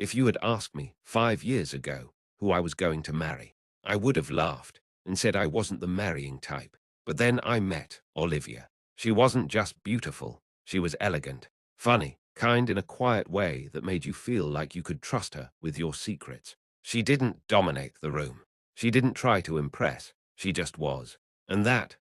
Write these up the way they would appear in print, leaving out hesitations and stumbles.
If you had asked me 5 years ago who I was going to marry, I would have laughed and said I wasn't the marrying type. But then I met Olivia. She wasn't just beautiful, she was elegant, funny, kind in a quiet way that made you feel like you could trust her with your secrets. She didn't dominate the room. She didn't try to impress. She just was. And that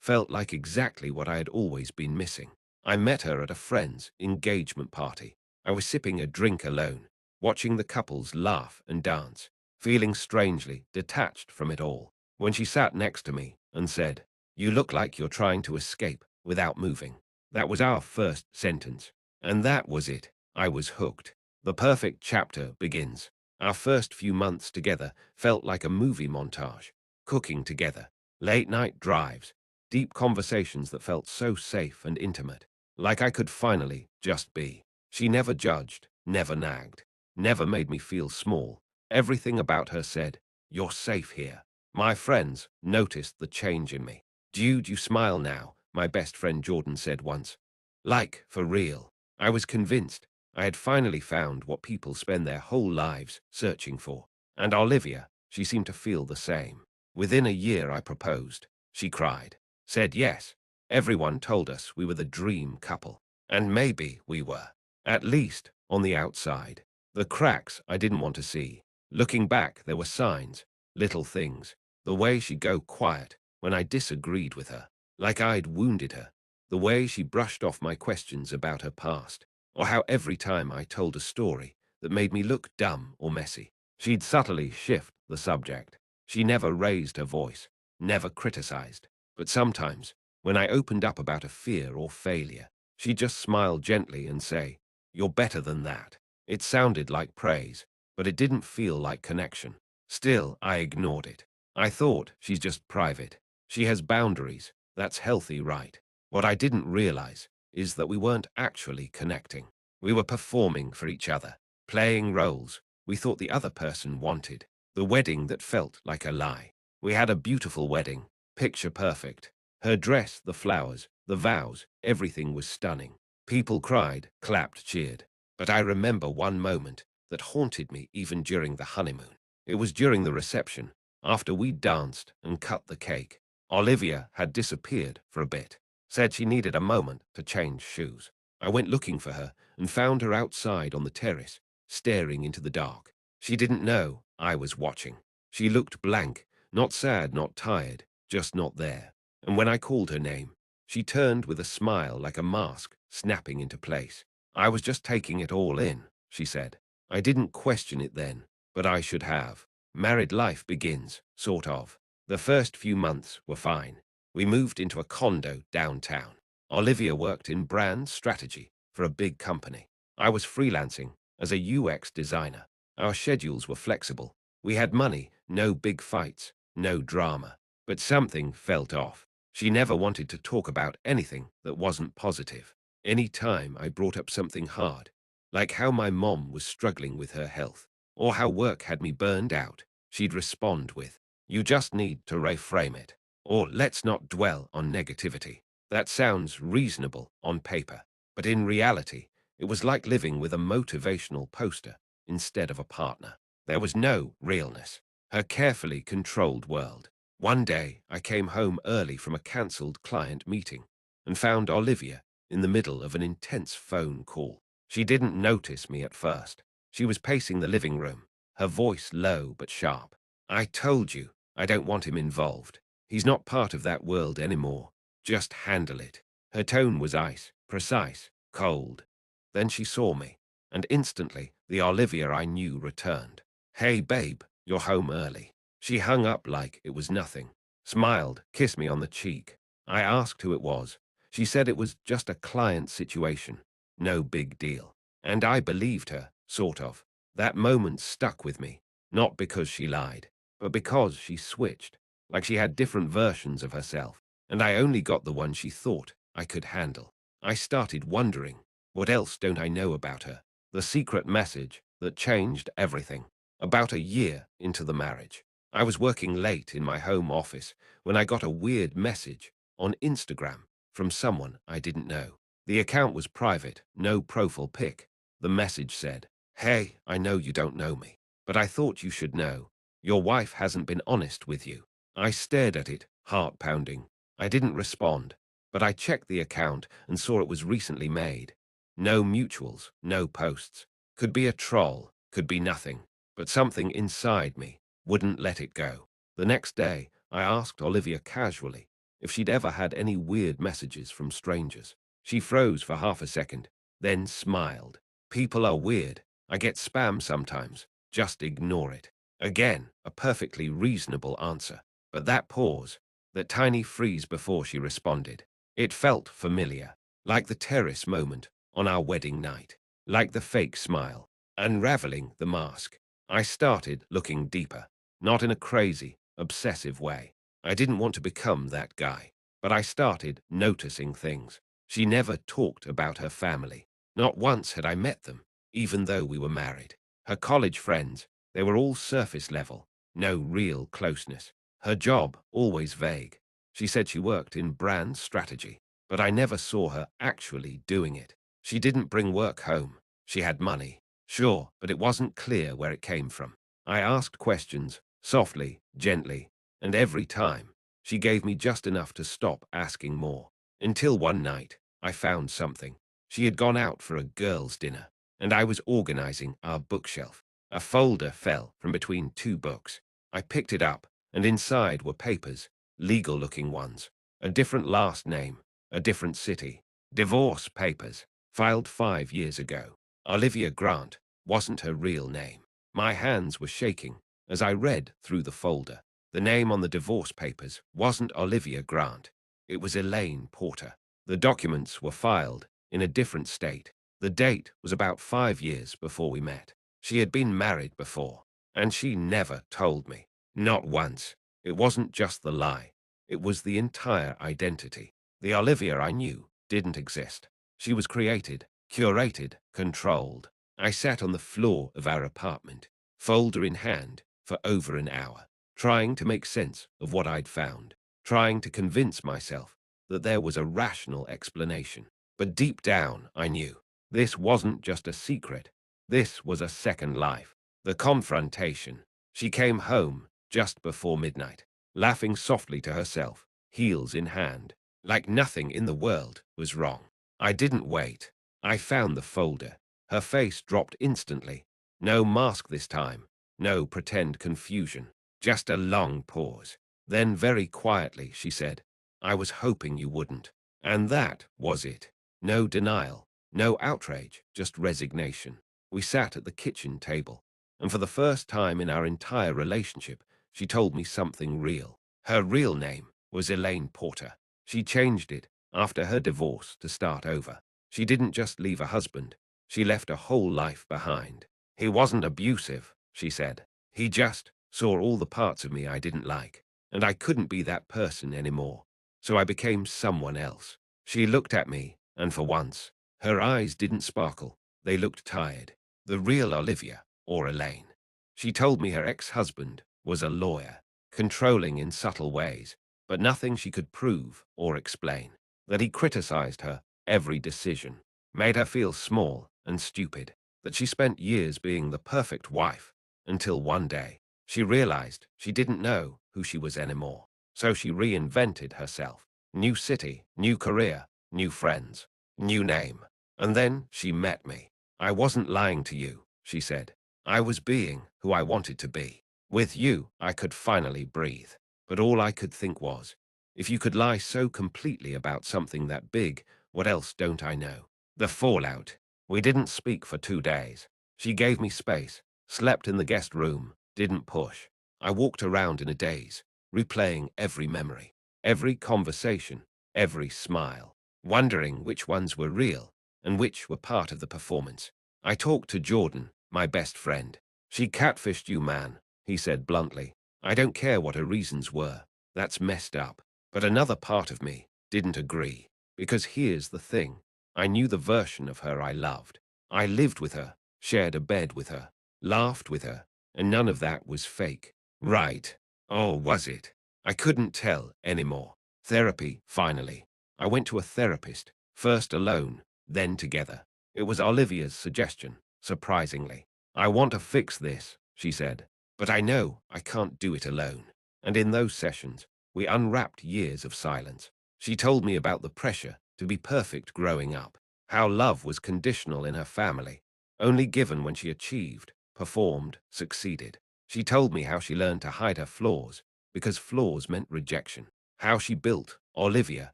felt like exactly what I had always been missing. I met her at a friend's engagement party. I was sipping a drink alone, watching the couples laugh and dance, feeling strangely detached from it all, when she sat next to me and said, "You look like you're trying to escape without moving." That was our first sentence. And that was it. I was hooked. The perfect chapter begins. Our first few months together felt like a movie montage. Cooking together, late-night drives, deep conversations that felt so safe and intimate, like I could finally just be. She never judged, never nagged, never made me feel small. Everything about her said, "You're safe here." My friends noticed the change in me. "Dude, you smile now," my best friend Jordan said once. Like, for real. I was convinced I had finally found what people spend their whole lives searching for. And Olivia, she seemed to feel the same. Within a year I proposed. She cried, said yes. Everyone told us we were the dream couple. And maybe we were. At least, on the outside. The cracks I didn't want to see. Looking back, there were signs, little things. The way she'd go quiet when I disagreed with her, like I'd wounded her. The way she brushed off my questions about her past, or how every time I told a story that made me look dumb or messy, she'd subtly shift the subject. She never raised her voice, never criticized, but sometimes, when I opened up about a fear or failure, she'd just smile gently and say, "You're better than that." It sounded like praise, but it didn't feel like connection. Still, I ignored it. I thought, she's just private. She has boundaries. That's healthy, right? What I didn't realize is that we weren't actually connecting. We were performing for each other, playing roles we thought the other person wanted. The wedding that felt like a lie. We had a beautiful wedding, picture perfect. Her dress, the flowers, the vows, everything was stunning. People cried, clapped, cheered. But I remember one moment that haunted me even during the honeymoon. It was during the reception, after we danced and cut the cake. Olivia had disappeared for a bit, said she needed a moment to change shoes. I went looking for her and found her outside on the terrace, staring into the dark. She didn't know I was watching. She looked blank, not sad, not tired, just not there. And when I called her name, she turned with a smile like a mask snapping into place. "I was just taking it all in," she said. I didn't question it then, but I should have. Married life begins, sort of. The first few months were fine. We moved into a condo downtown. Olivia worked in brand strategy for a big company. I was freelancing as a UX designer. Our schedules were flexible. We had money, no big fights, no drama. But something felt off. She never wanted to talk about anything that wasn't positive. Any time I brought up something hard, like how my mom was struggling with her health, or how work had me burned out, she'd respond with, "You just need to reframe it," or "Let's not dwell on negativity." That sounds reasonable on paper, but in reality, it was like living with a motivational poster instead of a partner. There was no realness. Her carefully controlled world. One day, I came home early from a cancelled client meeting and found Olivia in the middle of an intense phone call. She didn't notice me at first. She was pacing the living room, her voice low but sharp. "I told you, I don't want him involved. He's not part of that world anymore. Just handle it." Her tone was ice, precise, cold. Then she saw me, and instantly the Olivia I knew returned. "Hey babe, you're home early." She hung up like it was nothing, smiled, kissed me on the cheek. I asked who it was. She said it was just a client situation, no big deal. And I believed her, sort of. That moment stuck with me, not because she lied, but because she switched, like she had different versions of herself, and I only got the one she thought I could handle. I started wondering, what else don't I know about her? The secret message that changed everything. About a year into the marriage, I was working late in my home office when I got a weird message on Instagram from someone I didn't know. The account was private, no profile pic. The message said, Hey, I know you don't know me, but I thought you should know. Your wife hasn't been honest with you. I stared at it, heart pounding. I didn't respond, but I checked the account and saw it was recently made. No mutuals, no posts. Could be a troll, could be nothing, but something inside me wouldn't let it go. The next day, I asked Olivia casually if she'd ever had any weird messages from strangers. She froze for half a second, then smiled. People are weird. I get spam sometimes. Just ignore it. Again, a perfectly reasonable answer. But that pause, that tiny freeze before she responded, it felt familiar, like the terrace moment on our wedding night, like the fake smile, unraveling the mask. I started looking deeper, not in a crazy, obsessive way. I didn't want to become that guy, but I started noticing things. She never talked about her family. Not once had I met them, even though we were married. Her college friends, they were all surface level, no real closeness. Her job, always vague. She said she worked in brand strategy, but I never saw her actually doing it. She didn't bring work home. She had money, sure, but it wasn't clear where it came from. I asked questions, softly, gently, and every time, she gave me just enough to stop asking more. Until one night, I found something. She had gone out for a girls' dinner, and I was organizing our bookshelf. A folder fell from between two books. I picked it up, and inside were papers, legal-looking ones. A different last name, a different city. Divorce papers, filed 5 years ago. Olivia Grant wasn't her real name. My hands were shaking as I read through the folder. The name on the divorce papers wasn't Olivia Grant. It was Elaine Porter. The documents were filed in a different state. The date was about 5 years before we met. She had been married before, and she never told me. Not once. It wasn't just the lie. It was the entire identity. The Olivia I knew didn't exist. She was created, curated, controlled. I sat on the floor of our apartment, folder in hand, for over an hour, trying to make sense of what I'd found, trying to convince myself that there was a rational explanation. But deep down, I knew this wasn't just a secret. This was a second life. The confrontation. She came home just before midnight, laughing softly to herself, heels in hand, like nothing in the world was wrong. I didn't wait. I found the folder. Her face dropped instantly. No mask this time. No pretend confusion. Just a long pause. Then very quietly she said, "I was hoping you wouldn't." And that was it. No denial, no outrage, just resignation. We sat at the kitchen table, and for the first time in our entire relationship, she told me something real. Her real name was Elaine Porter. She changed it after her divorce to start over. She didn't just leave a husband. She left a whole life behind. He wasn't abusive, she said. He just saw all the parts of me I didn't like, and I couldn't be that person anymore. So I became someone else. She looked at me, and for once, her eyes didn't sparkle. They looked tired. The real Olivia, or Elaine. She told me her ex-husband was a lawyer, controlling in subtle ways, but nothing she could prove or explain. That he criticized her every decision, made her feel small and stupid. That she spent years being the perfect wife, until one day, she realized she didn't know who she was anymore. So she reinvented herself. New city, new career, new friends, new name. And then she met me. "I wasn't lying to you," she said. "I was being who I wanted to be. With you, I could finally breathe. But all I could think was, if you could lie so completely about something that big, what else don't I know?" The fallout. We didn't speak for 2 days. She gave me space, slept in the guest room, didn't push. I walked around in a daze, replaying every memory, every conversation, every smile, wondering which ones were real and which were part of the performance. I talked to Jordan, my best friend. "She catfished you, man," he said bluntly. "I don't care what her reasons were. That's messed up." But another part of me didn't agree. Because here's the thing. I knew the version of her I loved. I lived with her, shared a bed with her, laughed with her, and none of that was fake. Right. Or was it? I couldn't tell anymore. Therapy, finally. I went to a therapist, first alone, then together. It was Olivia's suggestion. surprisingly. I want to fix this, she said, but I know I can't do it alone. And in those sessions, we unwrapped years of silence. She told me about the pressure to be perfect growing up, how love was conditional in her family, only given when she achieved, performed, succeeded. She told me how she learned to hide her flaws because flaws meant rejection, how she built Olivia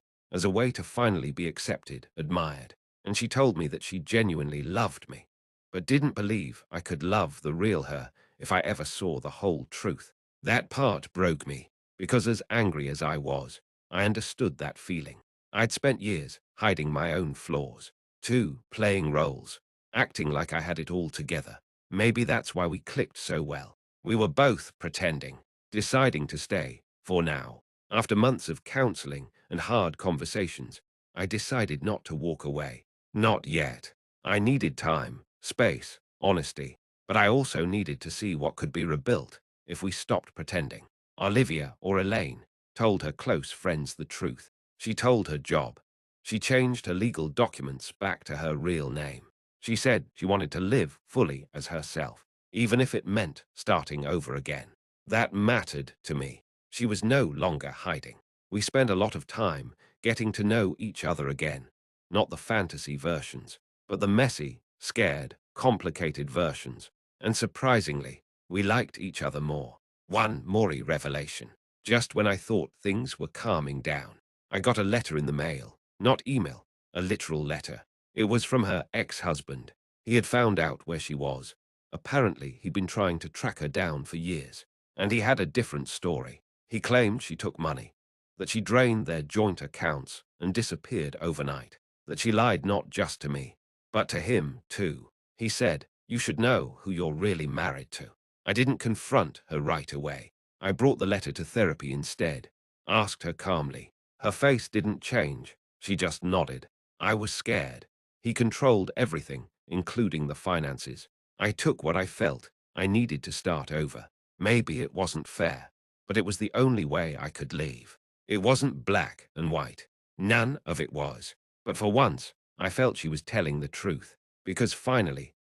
as a way to finally be accepted, admired. And she told me that she genuinely loved me, but didn't believe I could love the real her if I ever saw the whole truth. That part broke me, because as angry as I was, I understood that feeling. I'd spent years hiding my own flaws, too, playing roles, acting like I had it all together. Maybe that's why we clicked so well. We were both pretending, deciding to stay, for now. After months of counseling and hard conversations, I decided not to walk away. Not yet. I needed time, space, honesty, but I also needed to see what could be rebuilt if we stopped pretending. Olivia, or Elaine, told her close friends the truth. She told her job. She changed her legal documents back to her real name. She said she wanted to live fully as herself, even if it meant starting over again. That mattered to me. She was no longer hiding. We spent a lot of time getting to know each other again, not the fantasy versions, but the messy, scared, complicated versions. And surprisingly, we liked each other more. One Maury revelation. Just when I thought things were calming down, I got a letter in the mail. Not email, a literal letter. It was from her ex-husband. He had found out where she was. Apparently, he'd been trying to track her down for years. And he had a different story. He claimed she took money, that she drained their joint accounts and disappeared overnight, that she lied not just to me, but to him, too. He said, "You should know who you're really married to." I didn't confront her right away. I brought the letter to therapy instead, asked her calmly. Her face didn't change. She just nodded. I was scared. He controlled everything, including the finances. I took what I felt. I needed to start over. Maybe it wasn't fair, but it was the only way I could leave. It wasn't black and white. None of it was. But for once, I felt she was telling the truth. Because finally,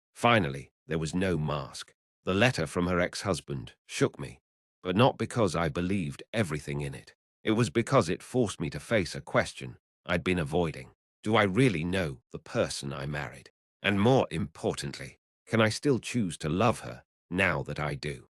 there was no mask. The letter from her ex-husband shook me, but not because I believed everything in it. It was because it forced me to face a question I'd been avoiding. Do I really know the person I married? And more importantly, can I still choose to love her now that I do?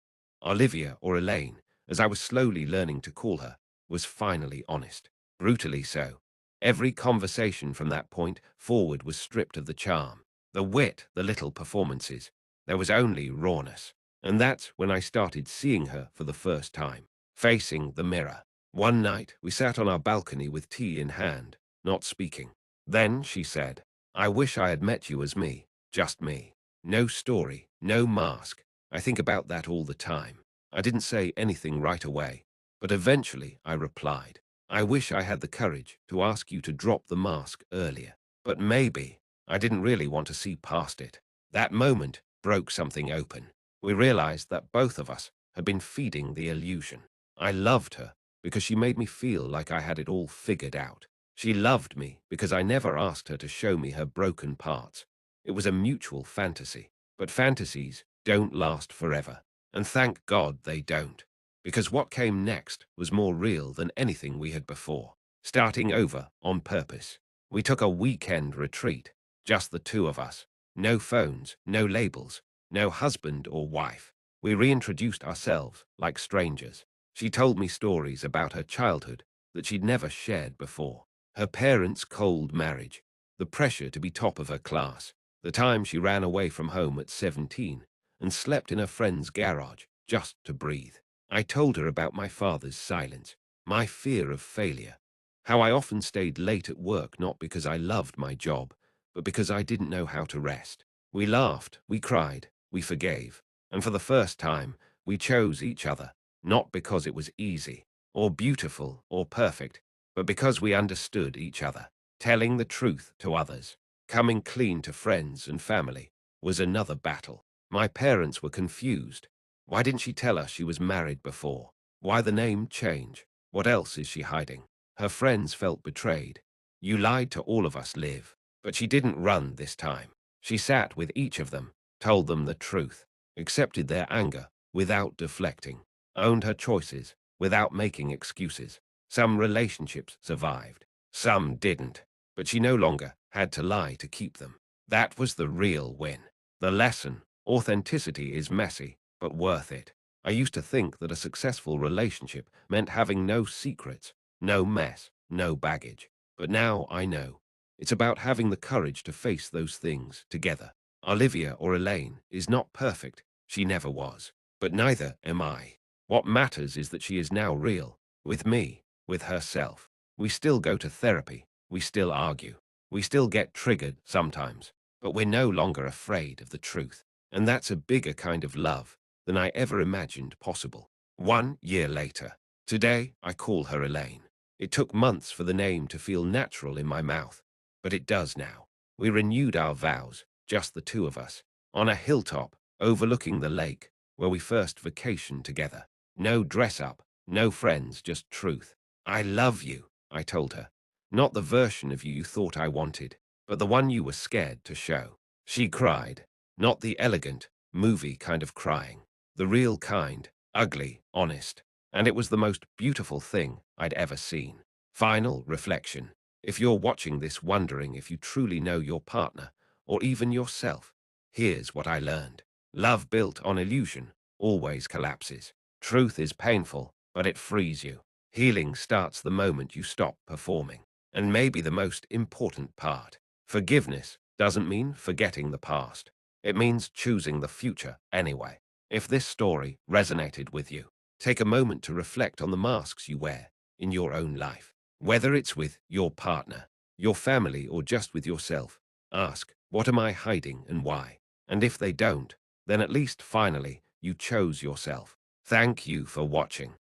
Olivia, or Elaine, as I was slowly learning to call her, was finally honest. Brutally so. Every conversation from that point forward was stripped of the charm, the wit, the little performances. There was only rawness. And that's when I started seeing her for the first time, facing the mirror. One night, we sat on our balcony with tea in hand, not speaking. Then she said, "I wish I had met you as me, just me. No story, no mask. I think about that all the time." I didn't say anything right away, but eventually I replied, "I wish I had the courage to ask you to drop the mask earlier. But maybe I didn't really want to see past it." That moment broke something open. We realized that both of us had been feeding the illusion. I loved her because she made me feel like I had it all figured out. She loved me because I never asked her to show me her broken parts. It was a mutual fantasy, but fantasies don't last forever. And thank God they don't, because what came next was more real than anything we had before. Starting over on purpose. We took a weekend retreat, just the two of us. No phones, no labels, no husband or wife. We reintroduced ourselves like strangers. She told me stories about her childhood that she'd never shared before. Her parents' cold marriage, the pressure to be top of her class, the time she ran away from home at 17 and slept in a friend's garage just to breathe. I told her about my father's silence, my fear of failure, how I often stayed late at work not because I loved my job, but because I didn't know how to rest. We laughed, we cried, we forgave, and for the first time, we chose each other, not because it was easy, or beautiful, or perfect, but because we understood each other. Telling the truth to others, coming clean to friends and family, was another battle. My parents were confused. Why didn't she tell us she was married before? Why the name change? What else is she hiding? Her friends felt betrayed. "You lied to all of us, Liv." But she didn't run this time. She sat with each of them, told them the truth, accepted their anger without deflecting, owned her choices without making excuses. Some relationships survived, some didn't, but she no longer had to lie to keep them. That was the real win. The lesson: authenticity is messy, but worth it. I used to think that a successful relationship meant having no secrets, no mess, no baggage. But now I know. It's about having the courage to face those things together. Olivia or Elaine is not perfect. She never was. But neither am I. What matters is that she is now real, with me, with herself. We still go to therapy. We still argue. We still get triggered sometimes. But we're no longer afraid of the truth. And that's a bigger kind of love than I ever imagined possible. 1 year later. Today, I call her Elaine. It took months for the name to feel natural in my mouth, but it does now. We renewed our vows, just the two of us, on a hilltop overlooking the lake where we first vacationed together. No dress up, no friends, just truth. I love you, I told her. Not the version of you thought I wanted, but the one you were scared to show. She cried, not the elegant, movie kind of crying, the real kind, ugly, honest. And it was the most beautiful thing I'd ever seen. Final reflection. If you're watching this wondering if you truly know your partner, or even yourself, here's what I learned. Love built on illusion always collapses. Truth is painful, but it frees you. Healing starts the moment you stop performing. And maybe the most important part, forgiveness doesn't mean forgetting the past. It means choosing the future anyway. If this story resonated with you, take a moment to reflect on the masks you wear in your own life. Whether it's with your partner, your family, or just with yourself, ask, what am I hiding and why? And if they don't, then at least finally you chose yourself. Thank you for watching.